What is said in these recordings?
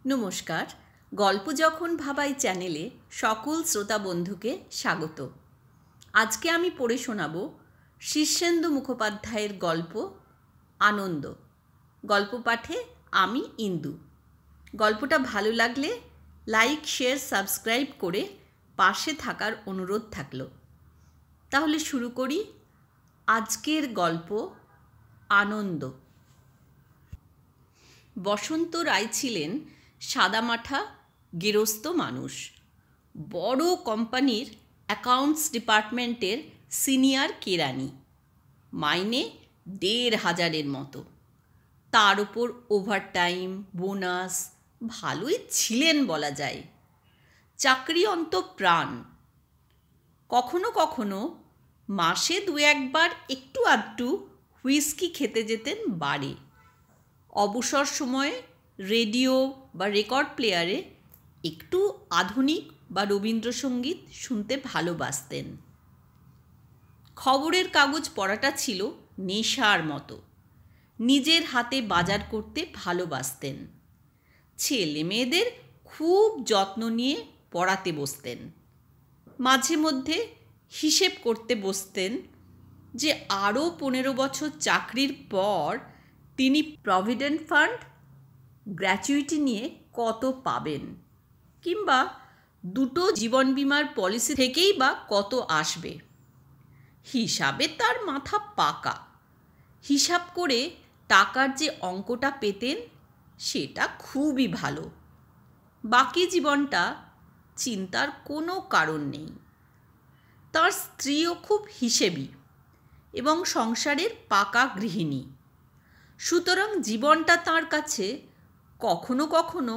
নমস্কার। গল্প যখন ভাবাই চ্যানেলে সকল শ্রোতা বন্ধুকে স্বাগত। আজকে আমি পড়ে শোনাব শীর্ষেন্দু মুখোপাধ্যায়ের গল্প আনন্দ। গল্প পাঠে আমি ইন্দু। গল্পটা ভালো লাগলে লাইক, শেয়ার, সাবস্ক্রাইব করে পাশে থাকার অনুরোধ থাকল। তাহলে শুরু করি আজকের গল্প আনন্দ। বসন্ত রায় ছিলেন সাদামাঠা গেরস্ত মানুষ। বড় কোম্পানির অ্যাকাউন্টস ডিপার্টমেন্টের সিনিয়র কেরানি, মাইনে ১৫০০-এর মতো। তার উপর ওভারটাইম, বোনাস, ভালোই ছিলেন বলা যায়। চাকরি অন্তঃপ্রাণ। কখনো কখনো মাসে ২-১ বার একটু আধটু হুইস্কি খেতে যেতেন বারে। অবসর সময়ে রেডিও বা রেকর্ড প্লেয়ারে একটু আধুনিক বা রবীন্দ্রসঙ্গীত শুনতে ভালোবাসতেন। খবরের কাগজ পড়াটা ছিল নেশার মতো। নিজের হাতে বাজার করতে ভালোবাসতেন। ছেলে মেয়েদের খুব যত্ন নিয়ে পড়াতে বসতেন। মাঝে মধ্যে হিসেব করতে বসতেন যে আরও ১৫ বছর চাকরির পর তিনি প্রভিডেন্ট ফান্ড, গ্র্যাচুইটি নিয়ে কত পাবেন, কিংবা দুটো জীবন বিমার পলিসি থেকেই বা কত আসবে। হিসাবে তার মাথা পাকা। হিসাব করে টাকার যে অঙ্কটা পেতেন সেটা খুবই ভালো। বাকি জীবনটা চিন্তার কোনো কারণ নেই। তার স্ত্রীও খুব হিসেবি এবং সংসারের পাকা গৃহিণী। সুতরাং জীবনটা তার কাছে কখনো কখনো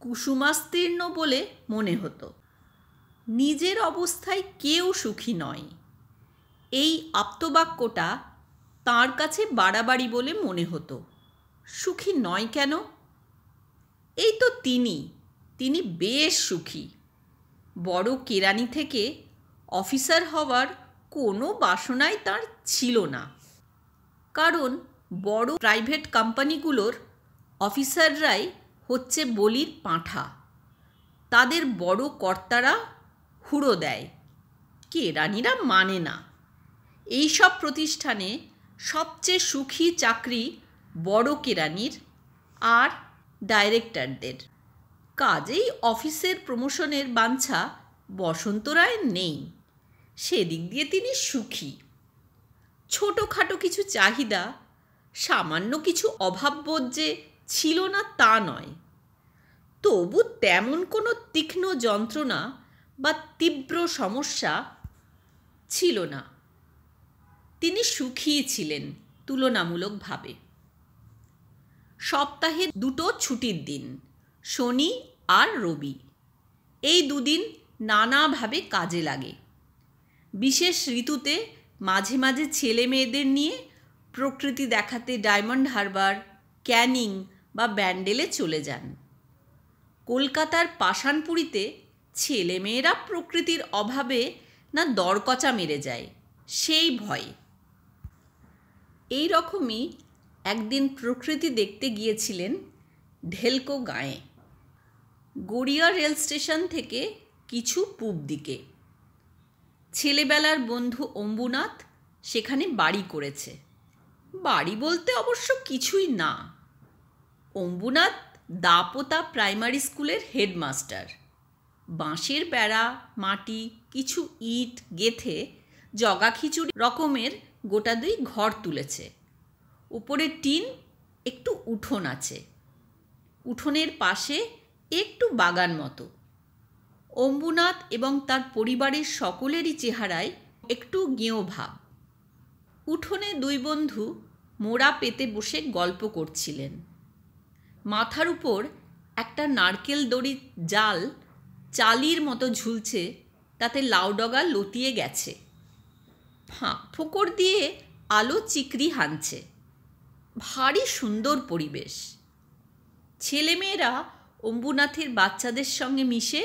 কুসুমাস্তীর্ণ বলে মনে হতো। নিজের অবস্থায় কেউ সুখী নয়, এই আপ্তবাক্যটা তাঁর কাছে বাড়াবাড়ি বলে মনে হতো। সুখী নয় কেন? এই তো তিনি বেশ সুখী। বড় কেরানি থেকে অফিসার হওয়ার কোনো বাসনাই তার ছিল না। কারণ বড় প্রাইভেট কোম্পানিগুলোর অফিসাররাই হচ্ছে বলির পাঁঠা। তাদের বড় কর্তারা হুড়ো দেয়, কেরানিরা মানে না। এই সব প্রতিষ্ঠানে সবচেয়ে সুখী চাকরি বড় কেরানির আর ডাইরেক্টরদের। কাজেই অফিসের প্রমোশনের বাঞ্ছা বসন্ত রায়ের নেই। সেদিক দিয়ে তিনি সুখী। ছোটোখাটো কিছু চাহিদা, সামান্য কিছু অভাববোধ যে ছিল না তা নয়। তবু তেমন কোনো তীক্ষ্ণ যন্ত্রণা বা তীব্র সমস্যা ছিল না। তিনি সুখীই ছিলেন তুলনামূলকভাবে। সপ্তাহে 2টো ছুটির দিন, শনি আর রবি। এই দুদিন নানাভাবে কাজে লাগে। বিশেষ ঋতুতে মাঝে মাঝে ছেলে মেয়েদের নিয়ে প্রকৃতি দেখাতে ডায়মন্ড হারবার, ক্যানিং বা ব্যান্ডেলে চলে যান। কলকাতার পাষাণপুরীতে ছেলেমেয়েরা প্রকৃতির অভাবে না দরকচা মেরে যায়, সেই ভয়। এই রকমই একদিন প্রকৃতি দেখতে গিয়েছিলেন ঢেলকো গাঁয়ে, গড়িয়া রেল স্টেশন থেকে কিছু পূব দিকে। ছেলেবেলার বন্ধু অম্বুনাথ সেখানে বাড়ি করেছে। বাড়ি বলতে অবশ্য কিছুই না। অম্বুনাথ দাপোতা প্রাইমারি স্কুলের হেডমাস্টার। বাঁশের বেড়া, মাটি, কিছু ইট গেথে জগাখিচুড়ি রকমের গোটা 2 ঘর তুলেছে। উপরে টিন, একটু উঠোন আছে। উঠোনের পাশে একটু বাগান মতো। অম্বুনাথ এবং তার পরিবারের সকলেরই চেহারায় একটু গেঁয়ো ভাব। উঠোনে 2 বন্ধু মোড়া পেতে বসে গল্প করছিলেন। মাথার উপর একটা নারকেল দড়ির জাল চালির মতো ঝুলছে, তাতে লাউডগা লতিয়ে গেছে। ফাঁক ফোকর দিয়ে আলো চিকরি হানছে। ভারী সুন্দর পরিবেশ। ছেলেমেয়েরা অম্বুনাথের বাচ্চাদের সঙ্গে মিশে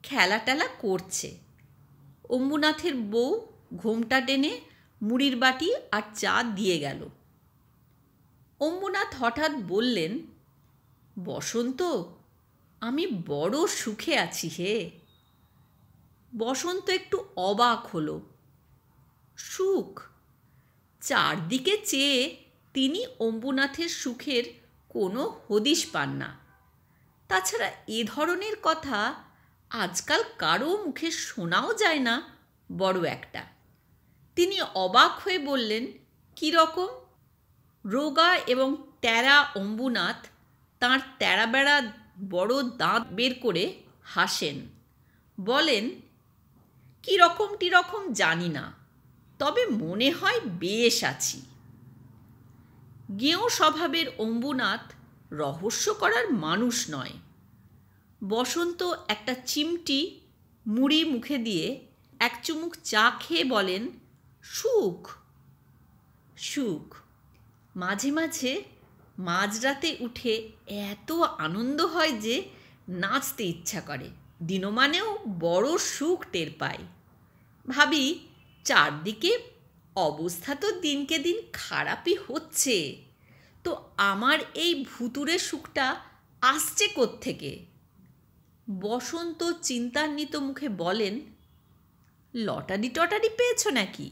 খেলা টেলা করছে। অম্বুনাথের বউ ঘোমটা টেনে মুড়ির বাটি আর চা দিয়ে গেল। অম্বুনাথ হঠাৎ বললেন, বসন্ত, আমি বড় সুখে আছি হে। বসন্ত একটু অবাক হলো। সুখ? চারদিকে চেয়ে তিনি অম্বুনাথের সুখের কোনো হদিশ পান না। তাছাড়া এ ধরনের কথা আজকাল কারও মুখে শোনাও যায় না বড় একটা। তিনি অবাক হয়ে বললেন, কী রকম? রোগা এবং ট্যারা অম্বুনাথ তাঁর ট্যাড়াবেড়া বড় দাঁত বের করে হাসেন, বলেন, কী রকম টিরকম জানি না, তবে মনে হয় বেশ আছি। গেঁয়ো স্বভাবের অম্বুনাথ রহস্য করার মানুষ নয়। বসন্ত একটা চিমটি মুড়ি মুখে দিয়ে এক চুমুক চা খেয়ে বলেন, সুখ? সুখ? মাঝে মাঝে মাঝরাতে উঠে এত আনন্দ হয় যে নাচতে ইচ্ছা করে। দিনমানেও বড় সুখ টের পাই। ভাবি, চারদিকে অবস্থা তো দিনকে দিন খারাপই হচ্ছে, তো আমার এই ভুতুরে সুখটা আসছে কোত্থেকে? বসন্ত চিন্তান্বিত মুখে বলেন, লটারি টটারি পেয়েছ নাকি?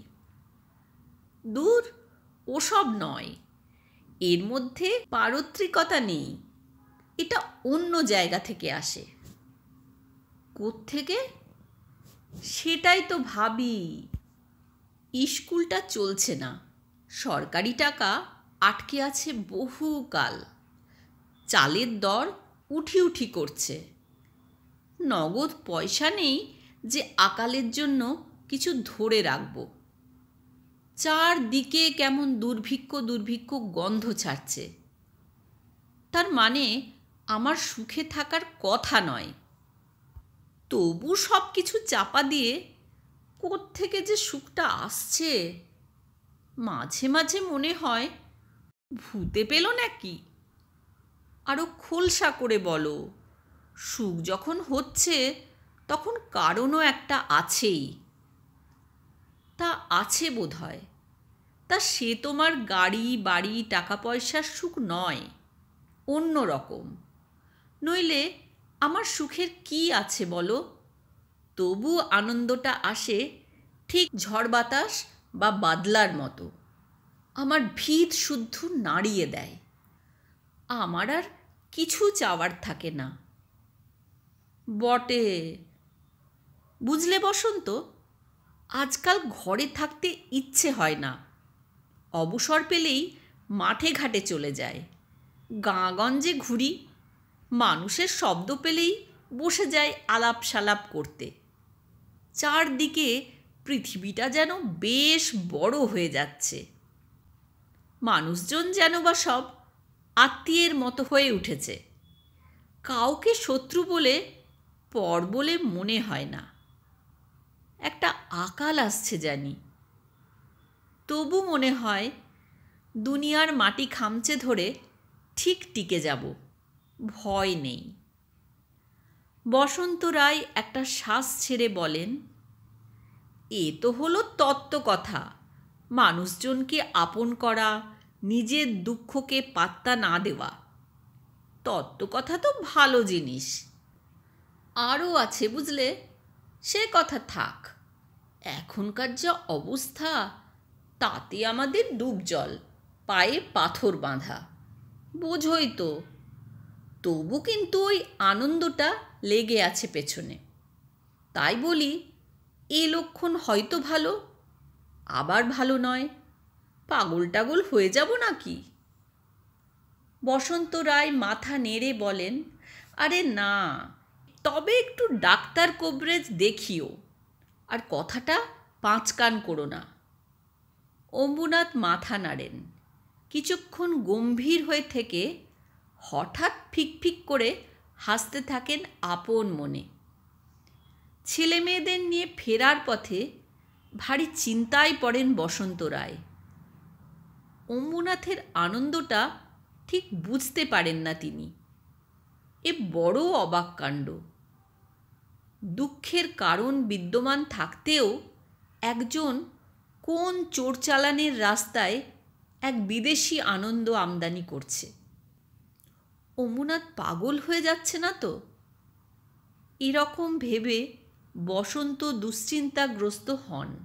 দূর, ওসব নয়, এর মধ্যে পারত্রিকতা নেই, এটা অন্য জায়গা থেকে আসে। কোত্থেকে? সেটাই তো ভাবি। স্কুলটা চলছে না, সরকারি টাকা আটকে আছে বহুকাল, চালের দর উঠি উঠি করছে, নগদ পয়সা নেই যে আকালের জন্য কিছু ধরে রাখব। চারদিকে কেমন দুর্ভিক্ষ দুর্ভিক্ষ গন্ধ ছাড়ছে। তার মানে আমার সুখে থাকার কথা নয়, তবু সব কিছু চাপা দিয়ে কোত্থেকে যে সুখটা আসছে। মাঝে মাঝে মনে হয় ভূতে পেল নাকি। আরও খোলসা করে বলো, সুখ যখন হচ্ছে তখন কারণও একটা আছেই। তা আছে বোধ হয়। তা সে তোমার গাড়ি বাড়ি টাকা পয়সার সুখ নয়, অন্য রকম। নইলে আমার সুখের কি আছে বলো? তবু আনন্দটা আসে ঠিক ঝড় বাতাস বা বাদলার মতো, আমার ভিত শুদ্ধ নাড়িয়ে দেয়। আমার আর কিছু চাওয়ার থাকে না। বটে, বুঝলে বসন্ত, আজকাল ঘরে থাকতে ইচ্ছে হয় না। অবসর পেলেই মাঠে ঘাটে চলে যায়, গাঁগঞ্জে ঘুরি, মানুষের শব্দ পেলেই বসে যায় আলাপ সালাপ করতে। চারদিকে পৃথিবীটা যেন বেশ বড় হয়ে যাচ্ছে। মানুষজন যেন বা সব আত্মীয়ের মতো হয়ে উঠেছে। কাউকে শত্রু বলে পর বলে মনে হয় না। একটা আকাল আসছে জানি, তবু মনে হয় দুনিয়ার মাটি খামচে ধরে ঠিক টিকে যাব, ভয় নেই। বসন্ত রায় একটা শ্বাস ছেড়ে বলেন, এ তো হলো তত্ত্বকথা, মানুষজনকে আপন করা, নিজের দুঃখকে পাত্তা না দেওয়া। তত্ত্বকথা তো ভালো জিনিস, আরও আছে বুঝলে, সে কথা থাক। এখনকার যা অবস্থা, তাতে আমাদের ডুব জল, পায়ে পাথর বাঁধা, বোঝই তো। তবু কিন্তু ওই আনন্দটা লেগে আছে পেছনে। তাই বলি, এ লক্ষণ হয়তো ভালো, আবার ভালো নয়। পাগল টাগল হয়ে যাব নাকি? বসন্ত রায় মাথা নেড়ে বলেন, আরে না, তবে একটু ডাক্তার কবরেজ দেখিও, আর কথাটা পাঁচ কান করো না। অম্বুনাথ মাথা নাড়েন, কিছুক্ষণ গম্ভীর হয়ে থেকে হঠাৎ ফিকফিক করে হাসতে থাকেন আপন মনে। ছেলে মেয়েদের নিয়ে ফেরার পথে ভারী চিন্তায় পড়েন বসন্ত রায়। অম্বুনাথের আনন্দটা ঠিক বুঝতে পারেন না তিনি। এ বড় অবাক কাণ্ড। দুঃখের কারণ বিদ্যমান থাকতেও একজন কোন চোর চালানের রাস্তায় এক বিদেশি আনন্দ আমদানি করছে। অম্বুনাথ পাগল হয়ে যাচ্ছে না তো? এরকম ভেবে বসন্ত দুশ্চিন্তাগ্রস্ত হন।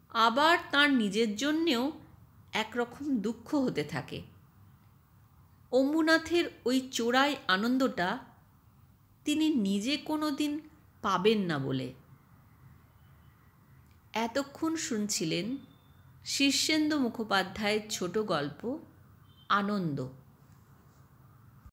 আবার তার নিজের জন্যেও একরকম দুঃখ হতে থাকে। অম্বুনাথের ওই চোরাই আনন্দটা তিনি নিজে কোনো দিন পাবেন না বলে। এতক্ষণ শুনছিলেন শীর্ষেন্দু মুখোপাধ্যায়ের ছোট গল্প আনন্দ।